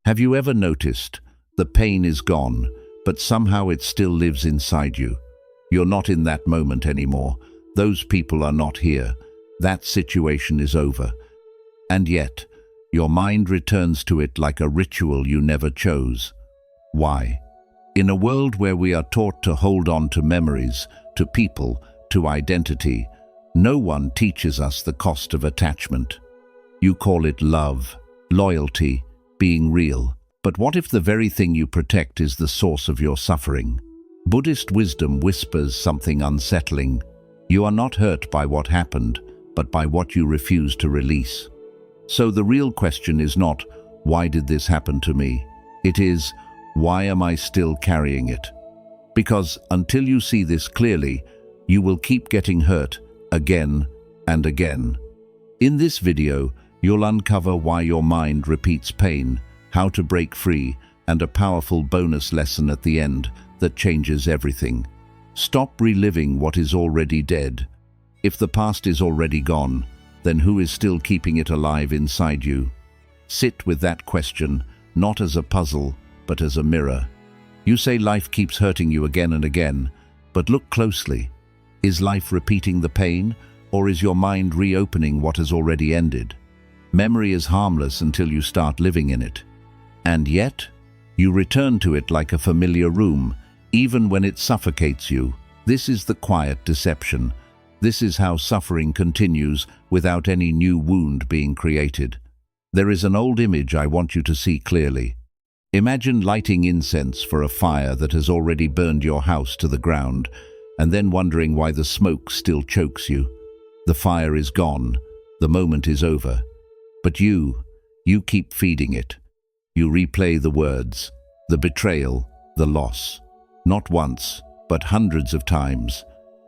Have you ever noticed the pain is gone, but somehow it still lives inside you? You're not in that moment anymore. Those people are not here. That situation is over. And yet, your mind returns to it like a ritual you never chose. Why? In a world where we are taught to hold on to memories, to people, to identity, no one teaches us the cost of attachment. You call it love, loyalty, being real. But what if the very thing you protect is the source of your suffering? Buddhist wisdom whispers something unsettling. You are not hurt by what happened, but by what you refuse to release. So the real question is not, why did this happen to me? It is, why am I still carrying it? Because until you see this clearly, you will keep getting hurt again and again. In this video, you'll uncover why your mind repeats pain, how to break free, and a powerful bonus lesson at the end that changes everything. Stop reliving what is already dead. If the past is already gone, then who is still keeping it alive inside you? Sit with that question, not as a puzzle, but as a mirror. You say life keeps hurting you again and again, but look closely. Is life repeating the pain, or is your mind reopening what has already ended? Memory is harmless until you start living in it. And yet, you return to it like a familiar room, even when it suffocates you. This is the quiet deception. This is how suffering continues without any new wound being created. There is an old image I want you to see clearly. Imagine lighting incense for a fire that has already burned your house to the ground, and then wondering why the smoke still chokes you. The fire is gone, the moment is over. But you keep feeding it. You replay the words, the betrayal, the loss. Not once, but hundreds of times.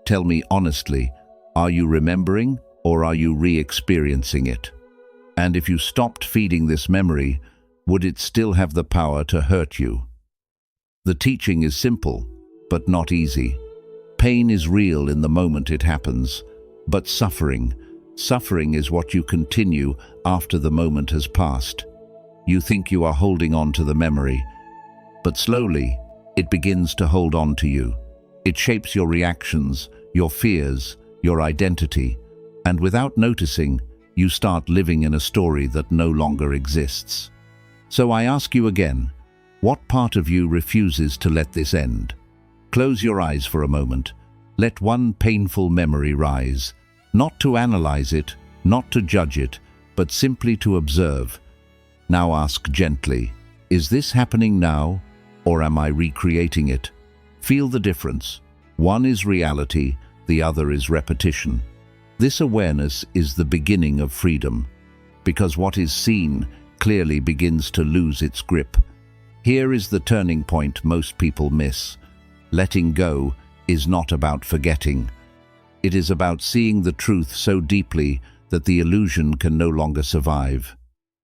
Tell me honestly, are you remembering or are you re-experiencing it? And if you stopped feeding this memory, would it still have the power to hurt you? The teaching is simple, but not easy. Pain is real in the moment it happens, but suffering is what you continue after the moment has passed. You think you are holding on to the memory, but slowly, it begins to hold on to you. It shapes your reactions, your fears, your identity, and without noticing, you start living in a story that no longer exists. So I ask you again, what part of you refuses to let this end? Close your eyes for a moment. Let one painful memory rise, not to analyze it, not to judge it, but simply to observe. Now ask gently, is this happening now, or am I recreating it? Feel the difference. One is reality, the other is repetition. This awareness is the beginning of freedom, because what is seen clearly begins to lose its grip. Here is the turning point most people miss. Letting go is not about forgetting. It is about seeing the truth so deeply that the illusion can no longer survive.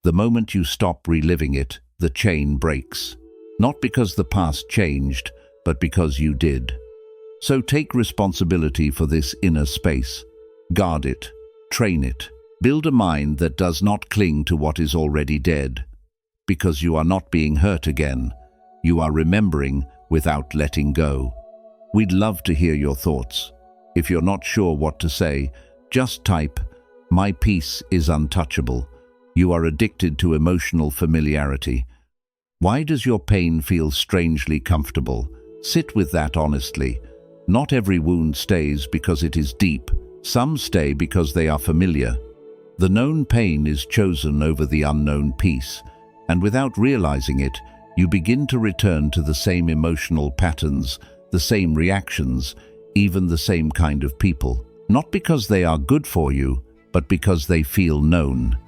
The moment you stop reliving it, the chain breaks. Not because the past changed, but because you did. So take responsibility for this inner space. Guard it, train it. Build a mind that does not cling to what is already dead. Because you are not being hurt again. You are remembering without letting go. We'd love to hear your thoughts. If you're not sure what to say, just type, "My peace is untouchable." You are addicted to emotional familiarity. Why does your pain feel strangely comfortable? Sit with that honestly. Not every wound stays because it is deep. Some stay because they are familiar. The known pain is chosen over the unknown peace, and without realizing it, you begin to return to the same emotional patterns, the same reactions, even the same kind of people. Not because they are good for you, but because they feel known.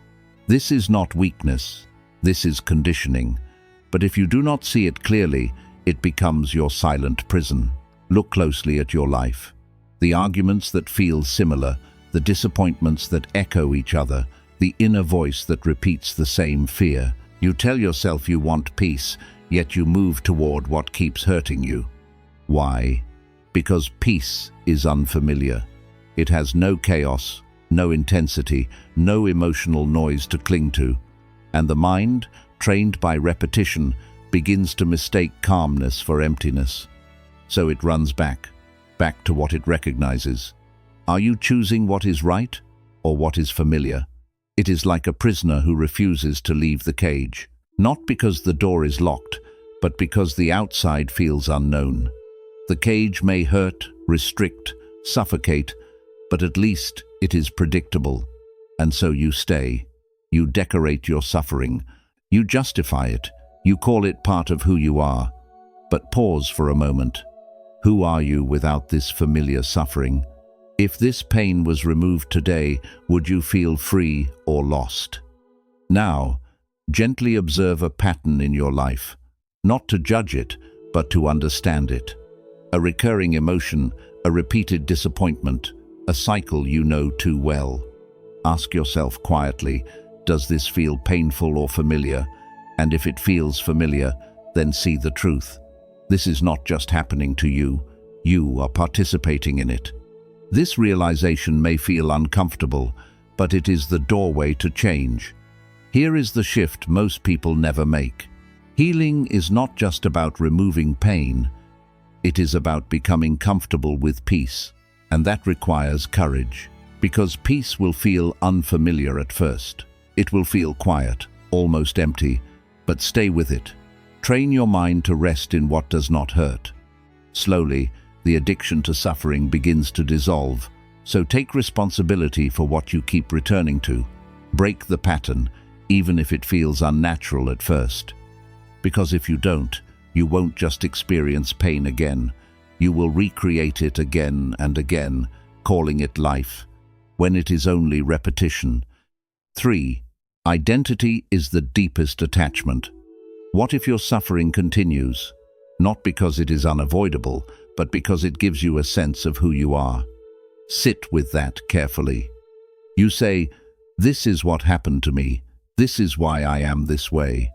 This is not weakness. This is conditioning. But if you do not see it clearly, it becomes your silent prison. Look closely at your life. The arguments that feel similar, the disappointments that echo each other, the inner voice that repeats the same fear. You tell yourself you want peace, yet you move toward what keeps hurting you. Why? Because peace is unfamiliar. It has no chaos, no intensity, no emotional noise to cling to. And the mind, trained by repetition, begins to mistake calmness for emptiness. So it runs back to what it recognizes. Are you choosing what is right or what is familiar? It is like a prisoner who refuses to leave the cage, not because the door is locked, but because the outside feels unknown. The cage may hurt, restrict, suffocate, but at least it is predictable. And so you stay. You decorate your suffering. You justify it. You call it part of who you are. But pause for a moment. Who are you without this familiar suffering? If this pain was removed today, would you feel free or lost? Now, gently observe a pattern in your life, not to judge it, but to understand it. A recurring emotion, a repeated disappointment, a cycle you know too well. Ask yourself quietly, does this feel painful or familiar? And if it feels familiar, then see the truth. This is not just happening to you. You are participating in it. This realization may feel uncomfortable, but it is the doorway to change. Here is the shift most people never make. Healing is not just about removing pain. It is about becoming comfortable with peace, and that requires courage. Because peace will feel unfamiliar at first. It will feel quiet, almost empty, but stay with it. Train your mind to rest in what does not hurt. Slowly, the addiction to suffering begins to dissolve, so take responsibility for what you keep returning to. Break the pattern, even if it feels unnatural at first. Because if you don't, you won't just experience pain again. You will recreate it again and again, calling it life, when it is only repetition. 3. Identity is the deepest attachment. What if your suffering continues? Not because it is unavoidable, but because it gives you a sense of who you are. Sit with that carefully. You say, this is what happened to me. This is why I am this way.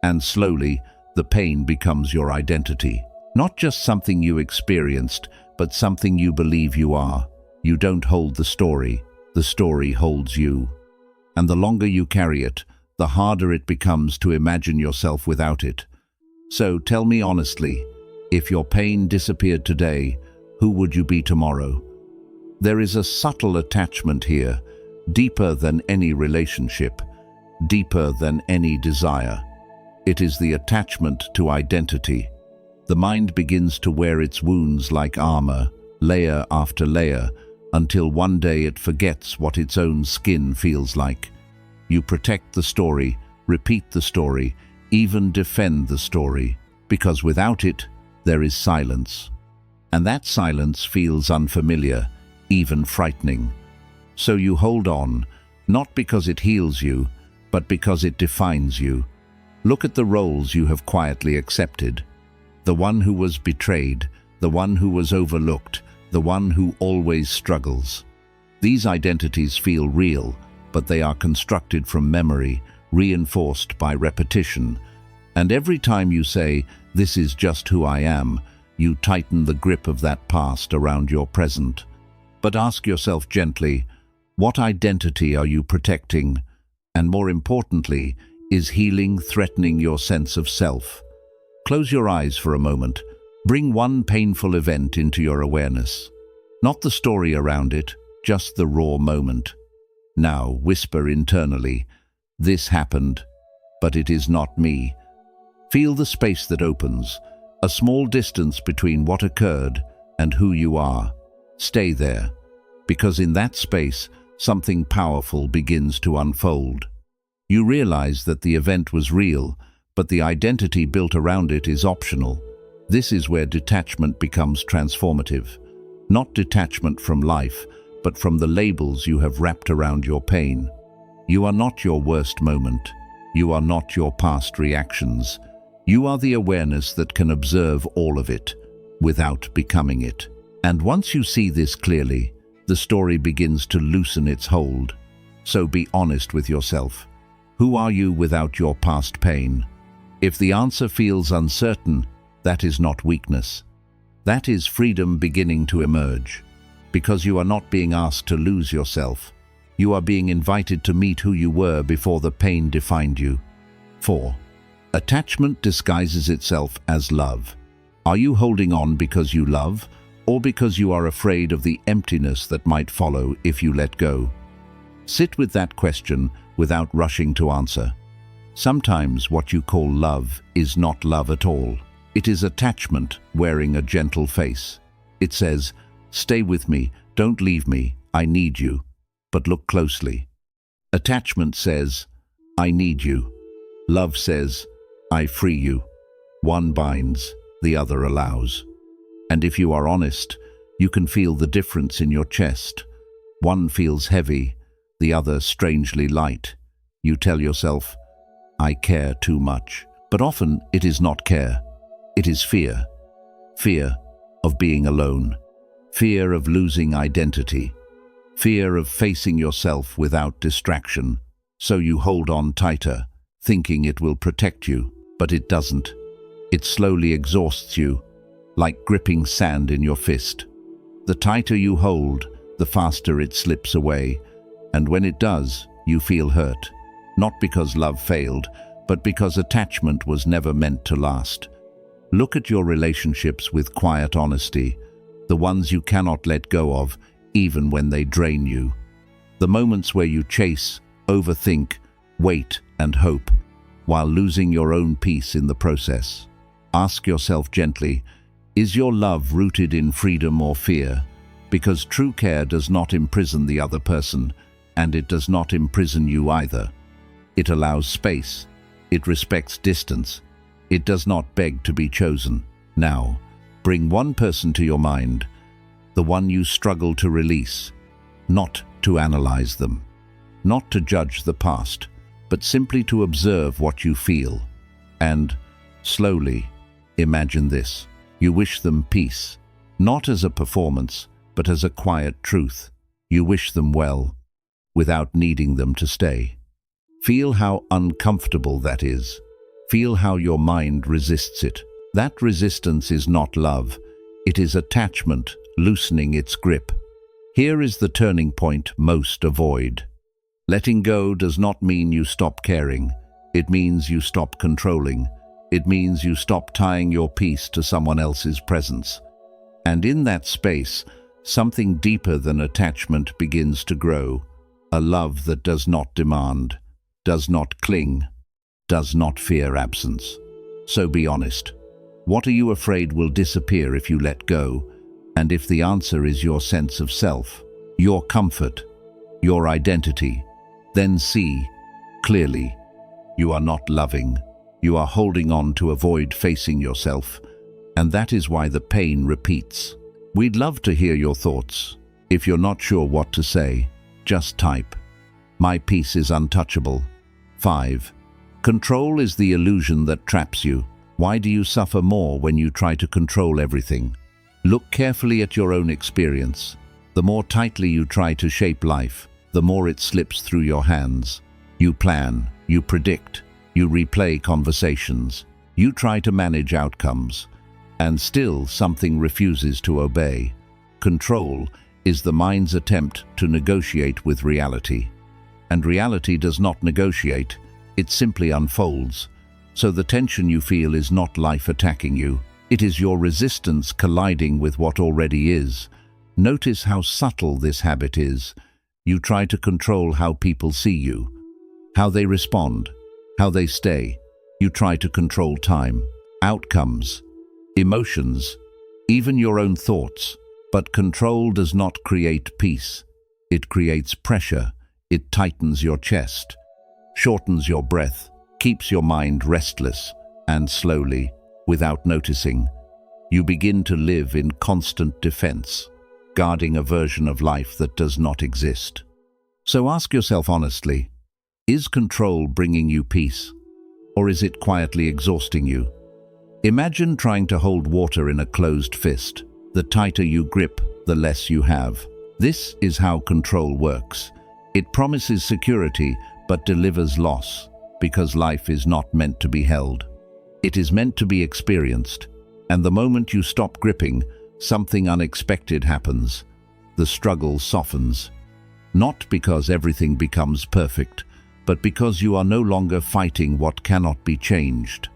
And slowly, the pain becomes your identity. Not just something you experienced, but something you believe you are. You don't hold the story holds you. And the longer you carry it, the harder it becomes to imagine yourself without it. So tell me honestly, if your pain disappeared today, who would you be tomorrow? There is a subtle attachment here, deeper than any relationship, deeper than any desire. It is the attachment to identity. The mind begins to wear its wounds like armor, layer after layer, until one day it forgets what its own skin feels like. You protect the story, repeat the story, even defend the story, because without it, there is silence. And that silence feels unfamiliar, even frightening. So you hold on, not because it heals you, but because it defines you. Look at the roles you have quietly accepted. The one who was betrayed, the one who was overlooked, the one who always struggles. These identities feel real, but they are constructed from memory, reinforced by repetition. And every time you say, this is just who I am, you tighten the grip of that past around your present. But ask yourself gently, what identity are you protecting? And more importantly, is healing threatening your sense of self? Close your eyes for a moment. Bring one painful event into your awareness. Not the story around it, just the raw moment. Now whisper internally, this happened, but it is not me. Feel the space that opens, a small distance between what occurred and who you are. Stay there, because in that space, something powerful begins to unfold. You realize that the event was real, but the identity built around it is optional. This is where detachment becomes transformative. Not detachment from life, but from the labels you have wrapped around your pain. You are not your worst moment. You are not your past reactions. You are the awareness that can observe all of it, without becoming it. And once you see this clearly, the story begins to loosen its hold. So be honest with yourself. Who are you without your past pain? If the answer feels uncertain, that is not weakness. That is freedom beginning to emerge. Because you are not being asked to lose yourself. You are being invited to meet who you were before the pain defined you. 4. Attachment disguises itself as love. Are you holding on because you love, or because you are afraid of the emptiness that might follow if you let go? Sit with that question without rushing to answer. Sometimes what you call love is not love at all. It is attachment wearing a gentle face. It says, "Stay with me, don't leave me, I need you." But look closely. Attachment says, "I need you." Love says, "I free you." One binds, the other allows. And if you are honest, you can feel the difference in your chest. One feels heavy, the other strangely light. You tell yourself, "I care too much." But often it is not care. It is fear. Fear of being alone. Fear of losing identity. Fear of facing yourself without distraction. So you hold on tighter, thinking it will protect you, but it doesn't. It slowly exhausts you, like gripping sand in your fist. The tighter you hold, the faster it slips away, and when it does, you feel hurt. Not because love failed, but because attachment was never meant to last. Look at your relationships with quiet honesty, the ones you cannot let go of, even when they drain you. The moments where you chase, overthink, wait, and hope, while losing your own peace in the process. Ask yourself gently, is your love rooted in freedom or fear? Because true care does not imprison the other person, and it does not imprison you either. It allows space. It respects distance. It does not beg to be chosen. Now, bring one person to your mind, the one you struggle to release, not to analyze them, not to judge the past, but simply to observe what you feel. And, slowly, imagine this. You wish them peace, not as a performance, but as a quiet truth. You wish them well, without needing them to stay. Feel how uncomfortable that is. Feel how your mind resists it. That resistance is not love. It is attachment loosening its grip. Here is the turning point most avoid. Letting go does not mean you stop caring. It means you stop controlling. It means you stop tying your peace to someone else's presence. And in that space, something deeper than attachment begins to grow. A love that does not demand, does not cling, does not fear absence. So be honest. What are you afraid will disappear if you let go? And if the answer is your sense of self, your comfort, your identity, then see clearly, you are not loving. You are holding on to avoid facing yourself, and that is why the pain repeats. We'd love to hear your thoughts. If you're not sure what to say, just type, "My peace is untouchable." 5. Control is the illusion that traps you. Why do you suffer more when you try to control everything? Look carefully at your own experience. The more tightly you try to shape life, the more it slips through your hands. You plan, you predict, you replay conversations, you try to manage outcomes, and still something refuses to obey. Control is the mind's attempt to negotiate with reality. And reality does not negotiate, it simply unfolds. So the tension you feel is not life attacking you, it is your resistance colliding with what already is. Notice how subtle this habit is. You try to control how people see you, how they respond, how they stay. You try to control time, outcomes, emotions, even your own thoughts. But control does not create peace. It creates pressure. It tightens your chest, shortens your breath, keeps your mind restless, and slowly, without noticing, you begin to live in constant defense, guarding a version of life that does not exist. So ask yourself honestly, is control bringing you peace, or is it quietly exhausting you? Imagine trying to hold water in a closed fist. The tighter you grip, the less you have. This is how control works. It promises security, but delivers loss, because life is not meant to be held. It is meant to be experienced, and the moment you stop gripping, something unexpected happens. The struggle softens. Not because everything becomes perfect, but because you are no longer fighting what cannot be changed.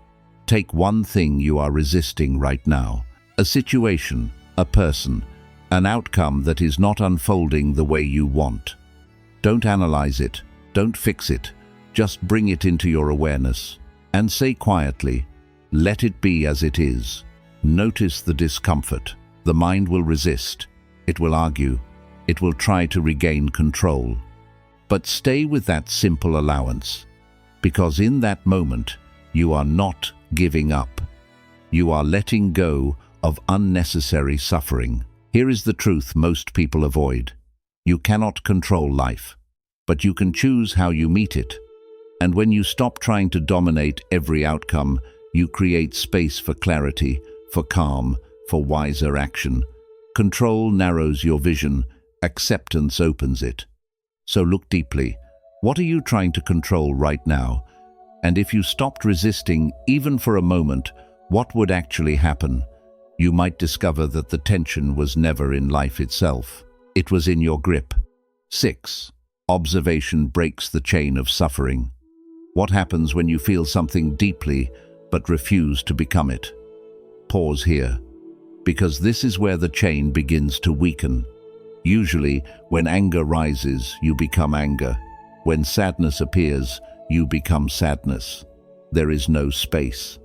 Take one thing you are resisting right now: a situation, a person, an outcome that is not unfolding the way you want. Don't analyze it, don't fix it, just bring it into your awareness and say quietly, "Let it be as it is." Notice the discomfort. The mind will resist, it will argue, it will try to regain control. But stay with that simple allowance, because in that moment, you are not giving up. You are letting go of unnecessary suffering. Here is the truth most people avoid. You cannot control life, but you can choose how you meet it. And when you stop trying to dominate every outcome, you create space for clarity, for calm, for wiser action. Control narrows your vision, acceptance opens it. So look deeply. What are you trying to control right now? And if you stopped resisting, even for a moment, what would actually happen? You might discover that the tension was never in life itself. It was in your grip. 6. Observation breaks the chain of suffering. What happens when you feel something deeply but refuse to become it? Pause here, because this is where the chain begins to weaken. Usually, when anger rises, you become anger. When sadness appears, you become sadness. There is no space,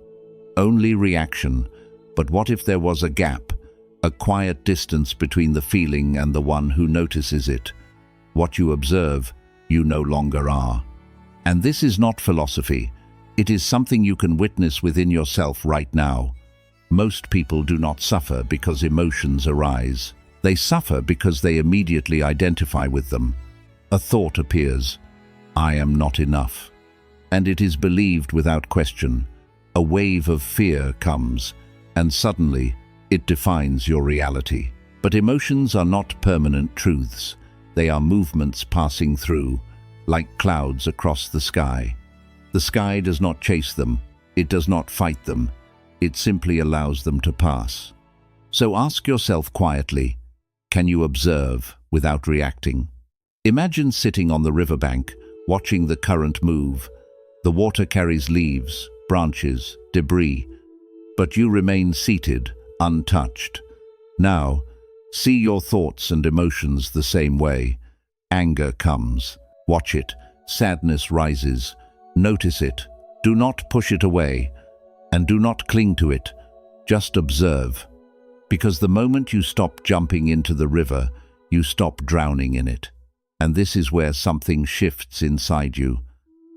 only reaction. But what if there was a gap, a quiet distance between the feeling and the one who notices it? What you observe, you no longer are. And this is not philosophy. It is something you can witness within yourself right now. Most people do not suffer because emotions arise. They suffer because they immediately identify with them. A thought appears, "I am not enough," and it is believed without question. A wave of fear comes, and suddenly it defines your reality. But emotions are not permanent truths. They are movements passing through, like clouds across the sky. The sky does not chase them, it does not fight them, it simply allows them to pass. So ask yourself quietly, can you observe without reacting? Imagine sitting on the riverbank, watching the current move. The water carries leaves, branches, debris, but you remain seated, untouched. Now, see your thoughts and emotions the same way. Anger comes. Watch it. Sadness rises. Notice it. Do not push it away, and do not cling to it. Just observe. Because the moment you stop jumping into the river, you stop drowning in it. And this is where something shifts inside you.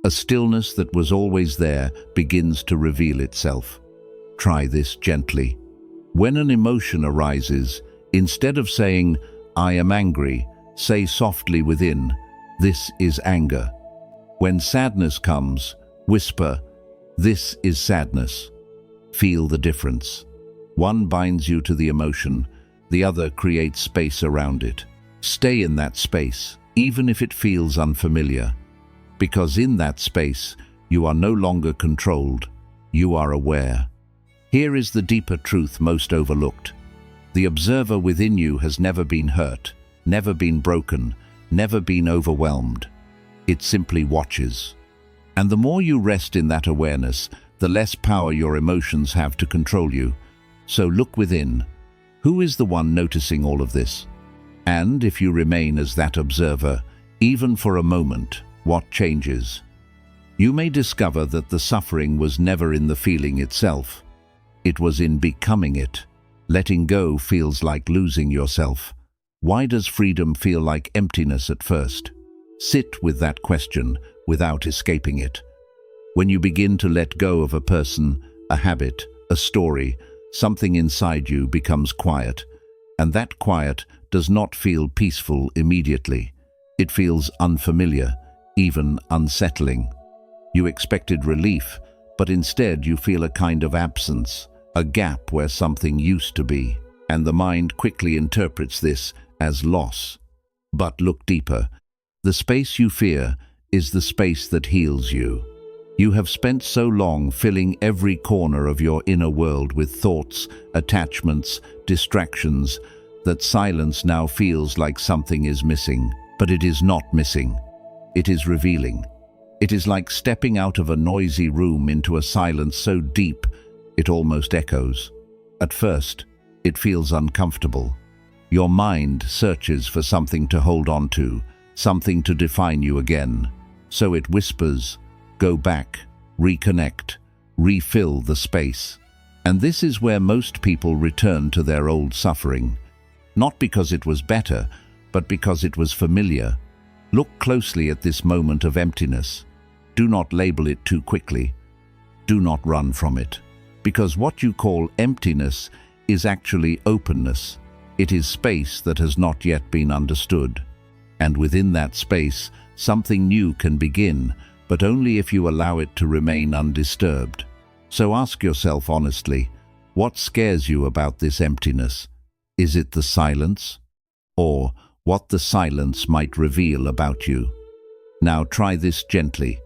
A stillness that was always there begins to reveal itself. Try this gently. When an emotion arises, instead of saying, "I am angry," say softly within, "This is anger." When sadness comes, whisper, "This is sadness." Feel the difference. One binds you to the emotion, the other creates space around it. Stay in that space, even if it feels unfamiliar, because in that space, you are no longer controlled, you are aware. Here is the deeper truth most overlooked. The observer within you has never been hurt, never been broken, never been overwhelmed. It simply watches. And the more you rest in that awareness, the less power your emotions have to control you. So look within. Who is the one noticing all of this? And if you remain as that observer, even for a moment, what changes? You may discover that the suffering was never in the feeling itself. It was in becoming it. Letting go feels like losing yourself. Why does freedom feel like emptiness at first? Sit with that question without escaping it. When you begin to let go of a person, a habit, a story, something inside you becomes quiet. And that quiet does not feel peaceful immediately. It feels unfamiliar, even unsettling. You expected relief, but instead you feel a kind of absence, a gap where something used to be. And the mind quickly interprets this as loss. But look deeper. The space you fear is the space that heals you. You have spent so long filling every corner of your inner world with thoughts, attachments, distractions, that silence now feels like something is missing. But it is not missing. It is revealing. It is like stepping out of a noisy room into a silence so deep it almost echoes. At first, it feels uncomfortable. Your mind searches for something to hold on to, something to define you again. So it whispers, go back, reconnect, refill the space. And this is where most people return to their old suffering. Not because it was better, but because it was familiar. Look closely at this moment of emptiness. Do not label it too quickly. Do not run from it. Because what you call emptiness is actually openness. It is space that has not yet been understood. And within that space, something new can begin, but only if you allow it to remain undisturbed. So ask yourself honestly, what scares you about this emptiness? Is it the silence? Or what the silence might reveal about you? Now try this gently.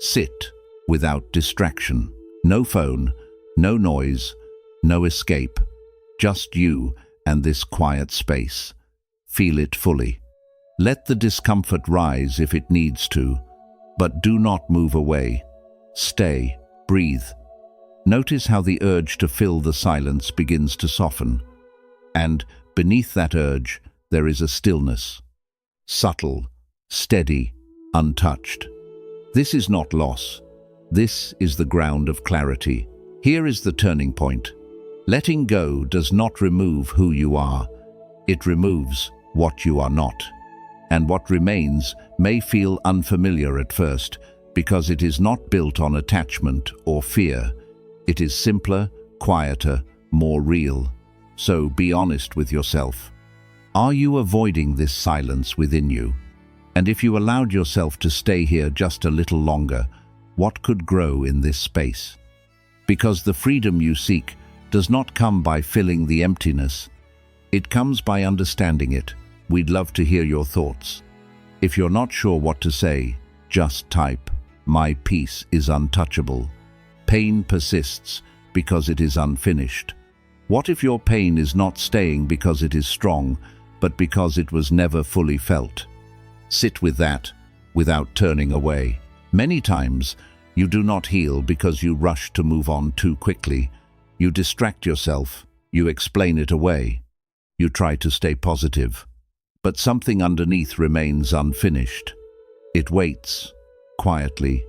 Sit without distraction. No phone, no noise, no escape. Just you and this quiet space. Feel it fully. Let the discomfort rise if it needs to, but do not move away. Stay, breathe. Notice how the urge to fill the silence begins to soften. And beneath that urge, there is a stillness. Subtle, steady, untouched. This is not loss. This is the ground of clarity. Here is the turning point. Letting go does not remove who you are. It removes what you are not. And what remains may feel unfamiliar at first because it is not built on attachment or fear. It is simpler, quieter, more real. So be honest with yourself. Are you avoiding this silence within you? And if you allowed yourself to stay here just a little longer, what could grow in this space? Because the freedom you seek does not come by filling the emptiness. It comes by understanding it. We'd love to hear your thoughts. If you're not sure what to say, just type, "My peace is untouchable." Pain persists because it is unfinished. What if your pain is not staying because it is strong, but because it was never fully felt? Sit with that, without turning away. Many times, you do not heal because you rush to move on too quickly. You distract yourself, you explain it away. You try to stay positive. But something underneath remains unfinished. It waits, quietly,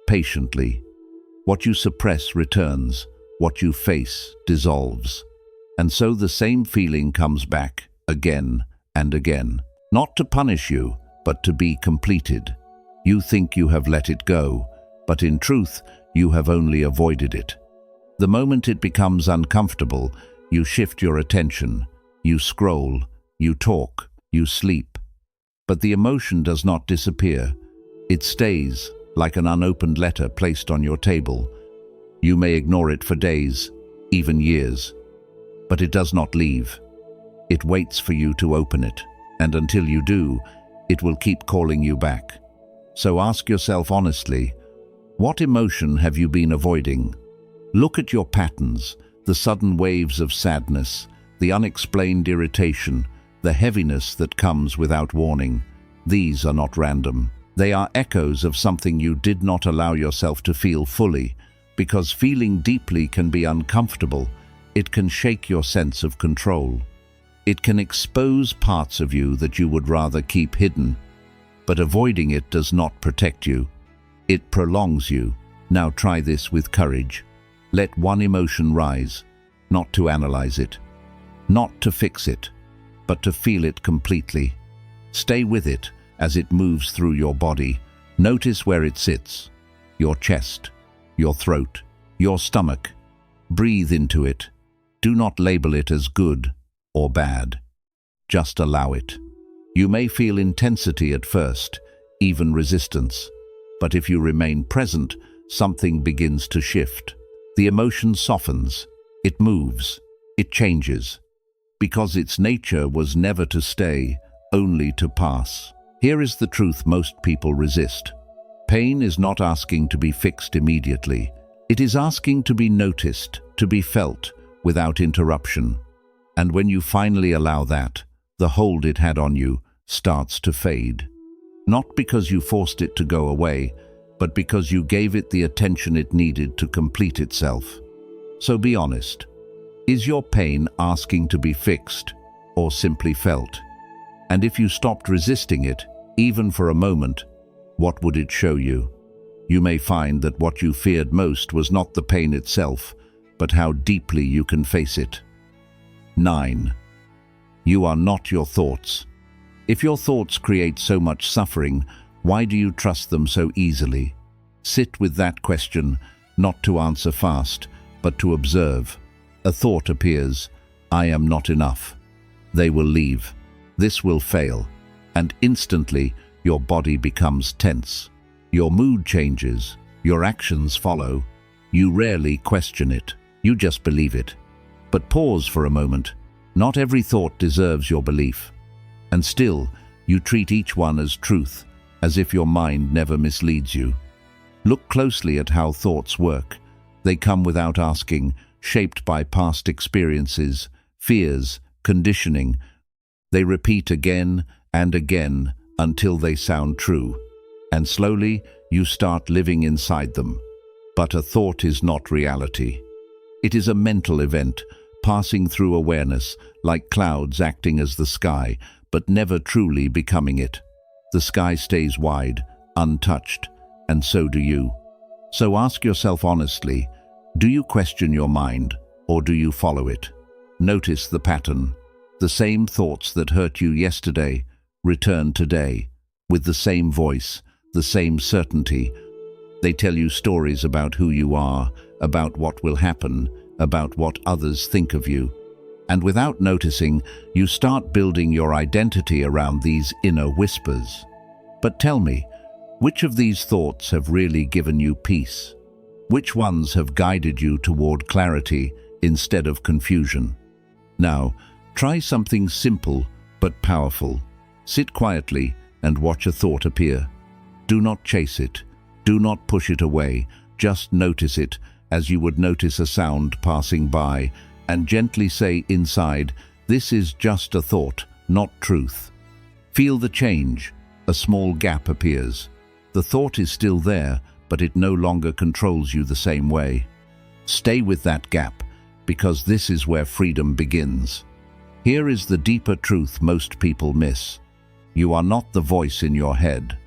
patiently. What you suppress returns, what you face dissolves. And so the same feeling comes back, again and again. Not to punish you, but to be completed. You think you have let it go, but in truth, you have only avoided it. The moment it becomes uncomfortable, you shift your attention. You scroll, you talk, you sleep. But the emotion does not disappear. It stays, like an unopened letter placed on your table. You may ignore it for days, even years. But it does not leave. It waits for you to open it, and until you do, it will keep calling you back. So ask yourself honestly, what emotion have you been avoiding? Look at your patterns, the sudden waves of sadness, the unexplained irritation, the heaviness that comes without warning. These are not random. They are echoes of something you did not allow yourself to feel fully, because feeling deeply can be uncomfortable. It can shake your sense of control. It can expose parts of you that you would rather keep hidden. But avoiding it does not protect you. It prolongs you. Now try this with courage. Let one emotion rise, not to analyze it, not to fix it, but to feel it completely. Stay with it as it moves through your body. Notice where it sits, your chest, your throat, your stomach. Breathe into it. Do not label it as good or bad. Just allow it. You may feel intensity at first, even resistance. But if you remain present, something begins to shift. The emotion softens. It moves. It changes. Because its nature was never to stay, only to pass. Here is the truth most people resist. Pain is not asking to be fixed immediately. It is asking to be noticed, to be felt, without interruption. And when you finally allow that, the hold it had on you starts to fade. Not because you forced it to go away, but because you gave it the attention it needed to complete itself. So be honest. Is your pain asking to be fixed or simply felt? And if you stopped resisting it, even for a moment, what would it show you? You may find that what you feared most was not the pain itself, but how deeply you can face it. 9. You are not your thoughts. If your thoughts create so much suffering, why do you trust them so easily? Sit with that question, not to answer fast, but to observe. A thought appears, I am not enough. They will leave. This will fail. And instantly, your body becomes tense. Your mood changes. Your actions follow. You rarely question it. You just believe it. But pause for a moment. Not every thought deserves your belief. And still, you treat each one as truth, as if your mind never misleads you. Look closely at how thoughts work. They come without asking, shaped by past experiences, fears, conditioning. They repeat again and again until they sound true. And slowly, you start living inside them. But a thought is not reality. It is a mental event, passing through awareness, like clouds acting as the sky, but never truly becoming it. The sky stays wide, untouched, and so do you. So ask yourself honestly, do you question your mind, or do you follow it? Notice the pattern. The same thoughts that hurt you yesterday return today, with the same voice, the same certainty. They tell you stories about who you are, about what will happen, about what others think of you. And without noticing, you start building your identity around these inner whispers. But tell me, which of these thoughts have really given you peace? Which ones have guided you toward clarity instead of confusion? Now, try something simple but powerful. Sit quietly and watch a thought appear. Do not chase it. Do not push it away. Just notice it as you would notice a sound passing by, and gently say inside, this is just a thought, not truth. Feel the change. A small gap appears. The thought is still there, but it no longer controls you the same way. Stay with that gap, because this is where freedom begins. Here is the deeper truth most people miss. You are not the voice in your head.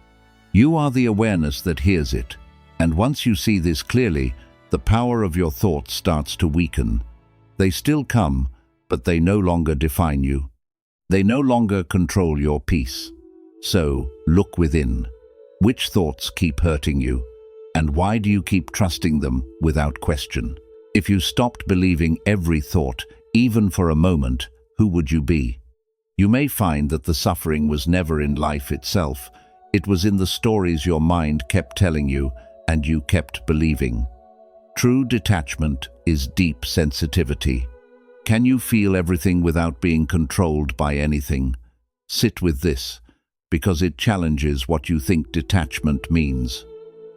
You are the awareness that hears it. And once you see this clearly, the power of your thoughts starts to weaken. They still come, but they no longer define you. They no longer control your peace. So, look within. Which thoughts keep hurting you? And why do you keep trusting them without question? If you stopped believing every thought, even for a moment, who would you be? You may find that the suffering was never in life itself. It was in the stories your mind kept telling you, and you kept believing. True detachment is deep sensitivity. Can you feel everything without being controlled by anything? Sit with this, because it challenges what you think detachment means.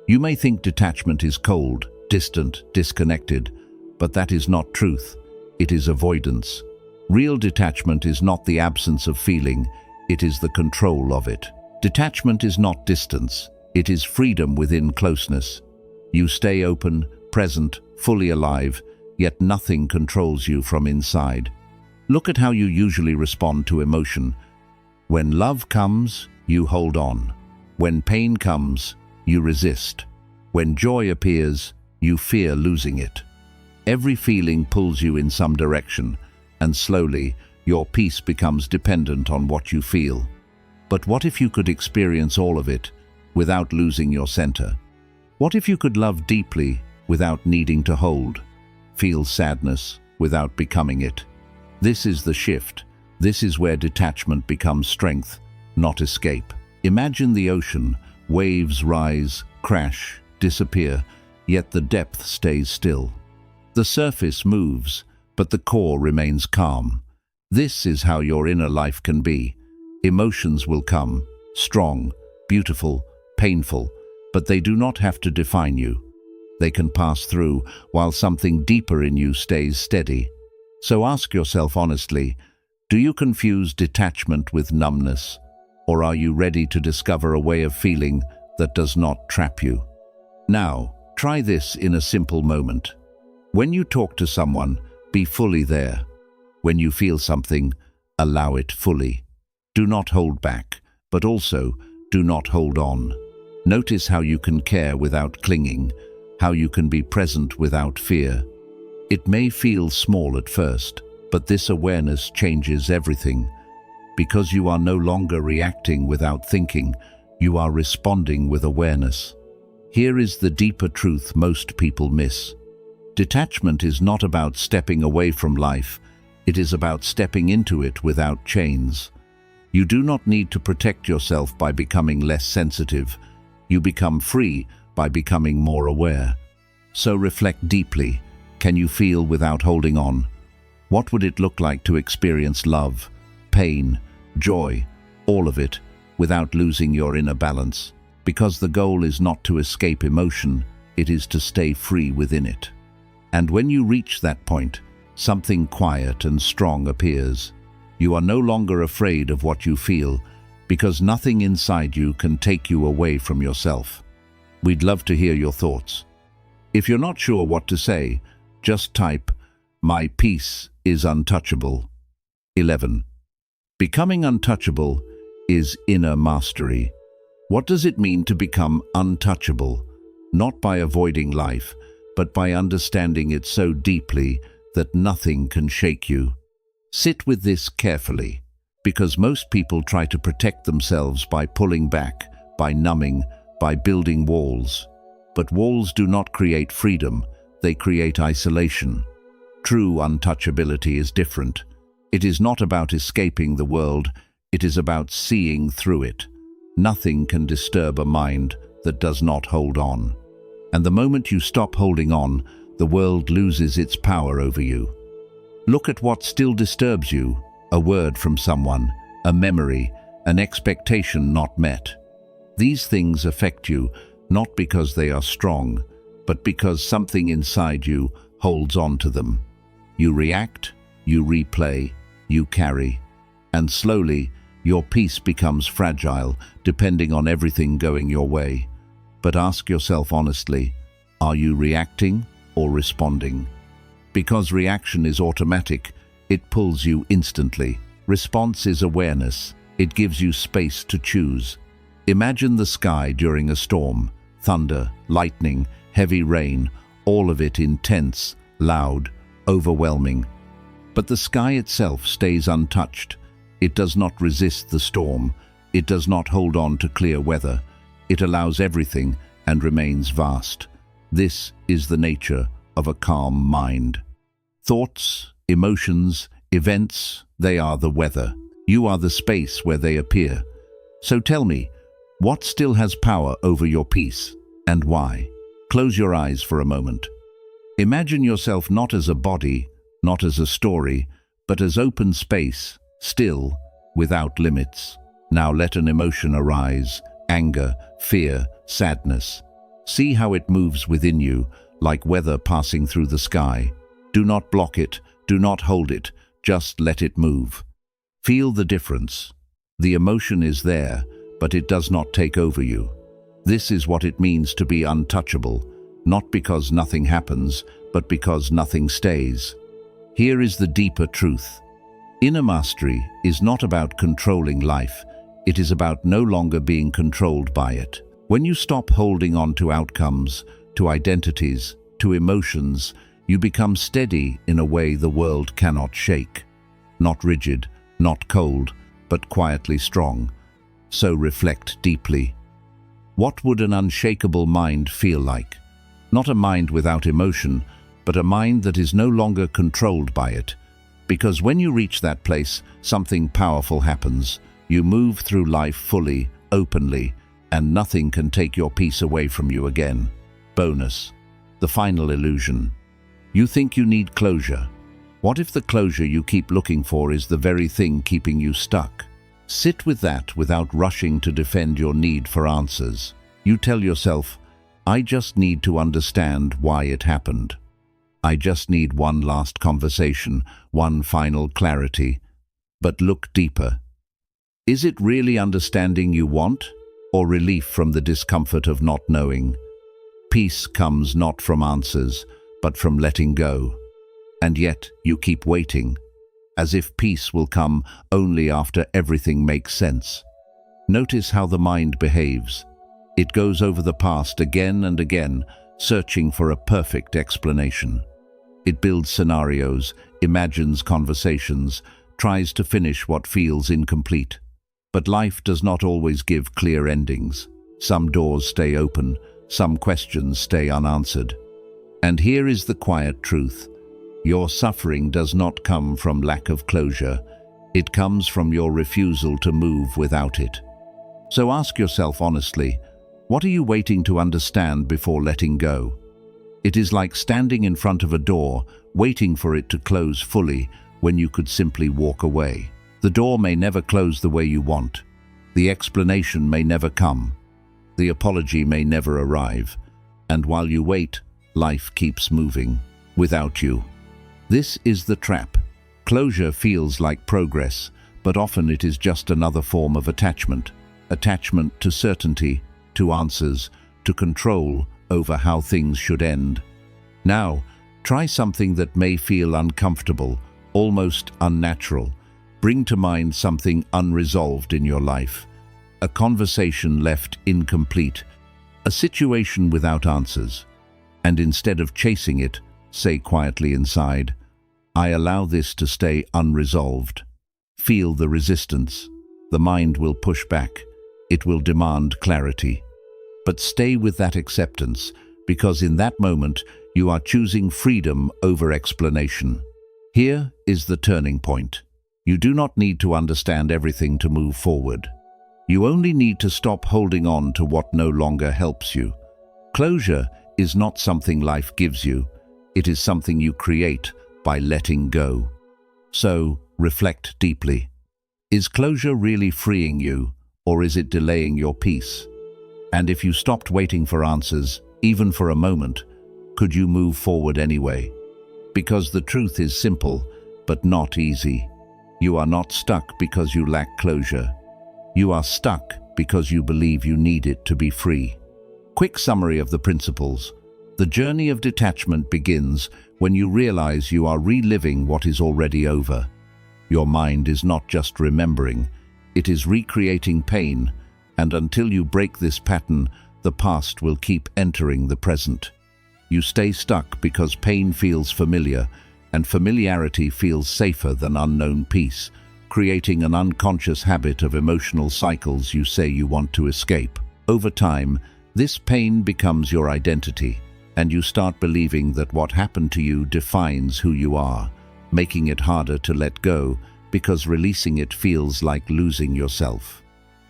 You may think detachment is cold, distant, disconnected, but that is not truth. It is avoidance. Real detachment is not the absence of feeling, it is the control of it. Detachment is not distance, it is freedom within closeness. You stay open, present, fully alive, yet nothing controls you from inside. Look at how you usually respond to emotion. When love comes, you hold on. When pain comes, you resist. When joy appears, you fear losing it. Every feeling pulls you in some direction, and slowly, your peace becomes dependent on what you feel. But what if you could experience all of it without losing your center? What if you could love deeply without needing to hold? Feel sadness without becoming it? This is the shift. This is where detachment becomes strength, not escape. Imagine the ocean. Waves rise, crash, disappear, yet the depth stays still. The surface moves, but the core remains calm. This is how your inner life can be. Emotions will come, strong, beautiful, painful, but they do not have to define you. They can pass through, while something deeper in you stays steady. So ask yourself honestly, do you confuse detachment with numbness? Or are you ready to discover a way of feeling that does not trap you? Now, try this in a simple moment. When you talk to someone, be fully there. When you feel something, allow it fully. Do not hold back, but also do not hold on. Notice how you can care without clinging, how you can be present without fear. It may feel small at first, but this awareness changes everything. Because you are no longer reacting without thinking, you are responding with awareness. Here is the deeper truth most people miss. Detachment is not about stepping away from life. It is about stepping into it without chains. You do not need to protect yourself by becoming less sensitive. You become free by becoming more aware. So reflect deeply. Can you feel without holding on? What would it look like to experience love, pain, joy, all of it, without losing your inner balance? Because the goal is not to escape emotion, it is to stay free within it. And when you reach that point, something quiet and strong appears. You are no longer afraid of what you feel, because nothing inside you can take you away from yourself. We'd love to hear your thoughts. If you're not sure what to say, just type, "My peace is untouchable." 11. Becoming untouchable is inner mastery. What does it mean to become untouchable? Not by avoiding life, but by understanding it so deeply that nothing can shake you. Sit with this carefully, because most people try to protect themselves by pulling back, by numbing, by building walls. But walls do not create freedom, they create isolation. True untouchability is different. It is not about escaping the world, it is about seeing through it. Nothing can disturb a mind that does not hold on. And the moment you stop holding on, the world loses its power over you. Look at what still disturbs you: a word from someone, a memory, an expectation not met. These things affect you not because they are strong, but because something inside you holds on to them. You react, you replay, you carry, and slowly your peace becomes fragile depending on everything going your way. But ask yourself honestly, are you reacting or responding? Because reaction is automatic, it pulls you instantly. Response is awareness. It gives you space to choose. Imagine the sky during a storm: thunder, lightning, heavy rain, all of it intense, loud, overwhelming. But the sky itself stays untouched. It does not resist the storm. It does not hold on to clear weather. It allows everything and remains vast. This is the nature of a calm mind. Thoughts, emotions, events, they are the weather. You are the space where they appear. So tell me, what still has power over your peace, and why? Close your eyes for a moment. Imagine yourself not as a body, not as a story, but as open space, still, without limits. Now let an emotion arise: anger, fear, sadness. See how it moves within you, like weather passing through the sky. Do not block it, do not hold it, just let it move. Feel the difference. The emotion is there, but it does not take over you. This is what it means to be untouchable, not because nothing happens, but because nothing stays. Here is the deeper truth. Inner mastery is not about controlling life, it is about no longer being controlled by it. When you stop holding on to outcomes, to identities, to emotions, you become steady in a way the world cannot shake. Not rigid, not cold, but quietly strong. So reflect deeply. What would an unshakable mind feel like? Not a mind without emotion, but a mind that is no longer controlled by it. Because when you reach that place, something powerful happens. You move through life fully, openly, and nothing can take your peace away from you again. Bonus: the final illusion. You think you need closure. What if the closure you keep looking for is the very thing keeping you stuck? Sit with that without rushing to defend your need for answers. You tell yourself, I just need to understand why it happened. I just need one last conversation, one final clarity. But look deeper. Is it really understanding you want, or relief from the discomfort of not knowing? Peace comes not from answers, but from letting go. And yet you keep waiting, as if peace will come only after everything makes sense. Notice how the mind behaves. It goes over the past again and again, searching for a perfect explanation. It builds scenarios, imagines conversations, tries to finish what feels incomplete. But life does not always give clear endings. Some doors stay open, some questions stay unanswered. And here is the quiet truth. Your suffering does not come from lack of closure. It comes from your refusal to move without it. So ask yourself honestly, what are you waiting to understand before letting go? It is like standing in front of a door, waiting for it to close fully when you could simply walk away. The door may never close the way you want. The explanation may never come. The apology may never arrive. And while you wait, life keeps moving without you. This is the trap. Closure feels like progress, but often it is just another form of attachment. Attachment to certainty, to answers, to control over how things should end. Now, try something that may feel uncomfortable, almost unnatural. Bring to mind something unresolved in your life, a conversation left incomplete, a situation without answers. And instead of chasing it, say quietly inside, I allow this to stay unresolved. Feel the resistance. The mind will push back. It will demand clarity. But stay with that acceptance, because in that moment you are choosing freedom over explanation. Here is the turning point. You do not need to understand everything to move forward. You only need to stop holding on to what no longer helps you. Closure is not something life gives you. It is something you create by letting go. So, reflect deeply. Is closure really freeing you, or is it delaying your peace? And if you stopped waiting for answers, even for a moment, could you move forward anyway? Because the truth is simple, but not easy. You are not stuck because you lack closure. You are stuck because you believe you need it to be free. Quick summary of the principles. The journey of detachment begins when you realize you are reliving what is already over. Your mind is not just remembering, it is recreating pain, and until you break this pattern, the past will keep entering the present. You stay stuck because pain feels familiar, and familiarity feels safer than unknown peace, creating an unconscious habit of emotional cycles you say you want to escape. Over time, this pain becomes your identity, and you start believing that what happened to you defines who you are, making it harder to let go because releasing it feels like losing yourself.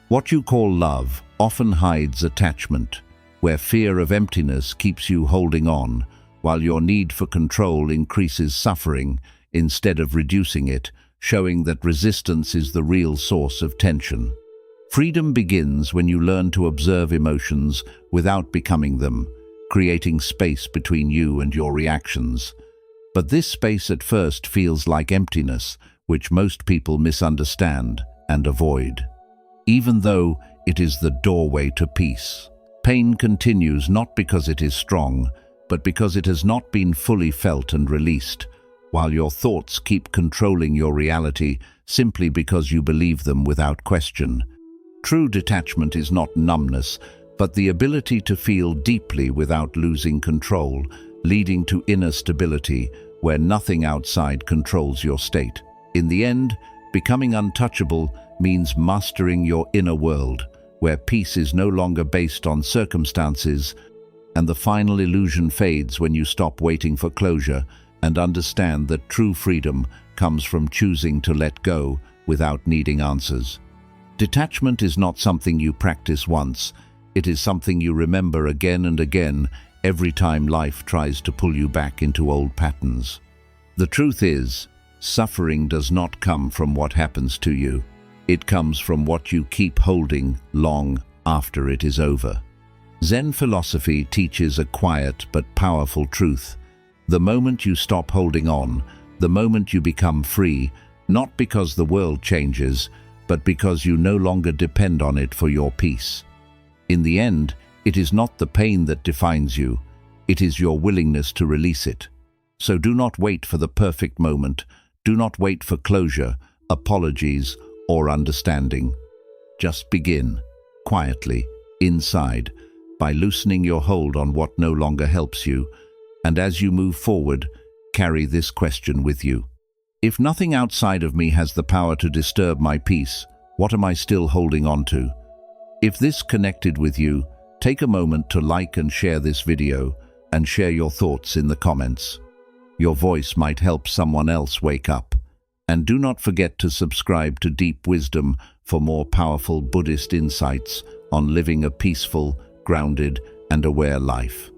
What you call love often hides attachment, where fear of emptiness keeps you holding on, while your need for control increases suffering instead of reducing it, showing that resistance is the real source of tension. Freedom begins when you learn to observe emotions without becoming them, creating space between you and your reactions. But this space at first feels like emptiness, which most people misunderstand and avoid. Even though it is the doorway to peace. Pain continues not because it is strong, but because it has not been fully felt and released, while your thoughts keep controlling your reality simply because you believe them without question. True detachment is not numbness, but the ability to feel deeply without losing control, leading to inner stability where nothing outside controls your state. In the end, becoming untouchable means mastering your inner world, where peace is no longer based on circumstances, and the final illusion fades when you stop waiting for closure and understand that true freedom comes from choosing to let go without needing answers. Detachment is not something you practice once, it is something you remember again and again every time life tries to pull you back into old patterns. The truth is, suffering does not come from what happens to you. It comes from what you keep holding long after it is over. Zen philosophy teaches a quiet but powerful truth. The moment you stop holding on, the moment you become free, not because the world changes, but because you no longer depend on it for your peace. In the end, It is not the pain that defines you, it is your willingness to release it. So do not wait for the perfect moment, do not wait for closure, apologies, or understanding. Just begin, quietly, inside, by loosening your hold on what no longer helps you, and as you move forward, carry this question with you. If nothing outside of me has the power to disturb my peace, what am I still holding on to? If this connected with you, take a moment to like and share this video, and share your thoughts in the comments. Your voice might help someone else wake up. And do not forget to subscribe to Deep Wisdom for more powerful Buddhist insights on living a peaceful, grounded, and aware life.